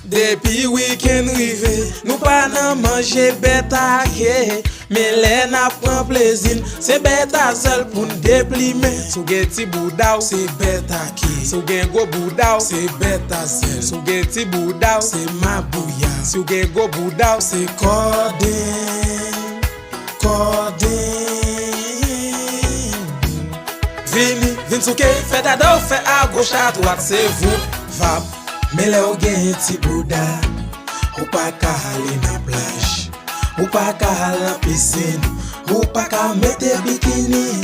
Depuis week-end rivé, nous pas nan manger bête à quai. Mais les n'a prend plaisir, c'est bête à seul pour nous déplimer. Sou gen ti bouda, c'est bête à qui. Sou gen go bouda, c'est bête à seul. Sou gen ti bouda, c'est ma bouya. Sou gen go bouda, c'est cordé. Vini souke, fait à dos, fait à gauche, à droite, c'est vous. Vap, mais là ou gen ti bouda, ou pas ka aller na plage. Ou pas qu'à aller en piscine, ou pas qu'à mettre bikini,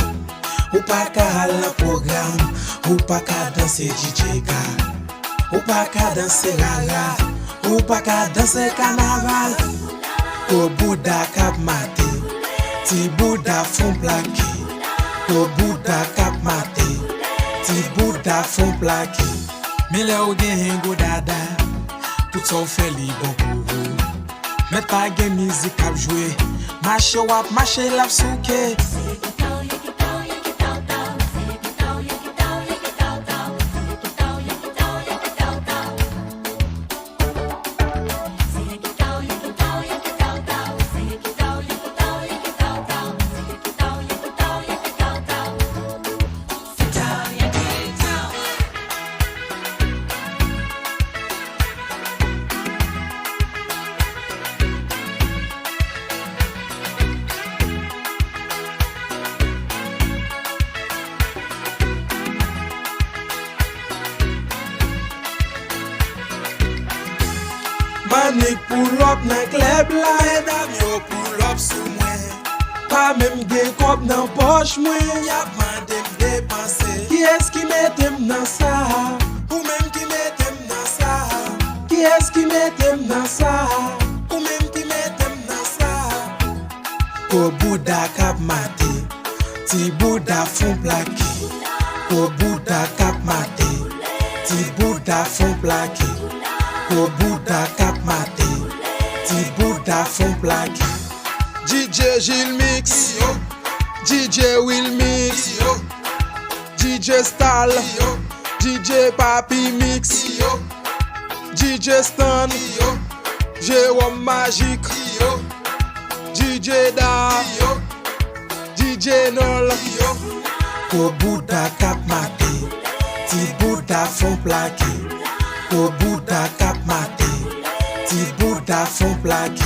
ou pas qu'à aller en programme, ou pas qu'à danser DJ Ka, ou pas qu'à danser rara, ou pas qu'à danser carnaval. Au Bouddha cap maté, ti Bouddha font plaqué. Au Bouddha cap maté, ti Bouddha font plaqué. Mais là où gen go dada, tout ça fait li bon pour vous. Mais pas de musique à jouer, marche wap, marche lap souke. Manik pull up nan club la, mesdames yo pull up sou mwen. Pa même gen kop nan poche mwen, yap mande m dépenser. Qui est-ce qui mettem nan sa? Ou même qui mettem nan sa? Qui est-ce qui mettem nan sa? Ou même qui mettem nan sa? Ko Bouddha kap maté, ti Bouddha font plaqué. Ko Bouddha kap maté, ti Bouddha font plaqué. Ko Bouddha cap maté, ti Bouddha font plaqué. DJ Gil Mix, DJ Will Mix, DJ Stal, DJ Papi Mix, DJ Stan, Jérôme Magique, DJ Da, DJ Nol. Ko Bouddha cap maté, ti Bouddha font plaqué. Ko Bouddha cap maté, ti Bouddha font plaqué.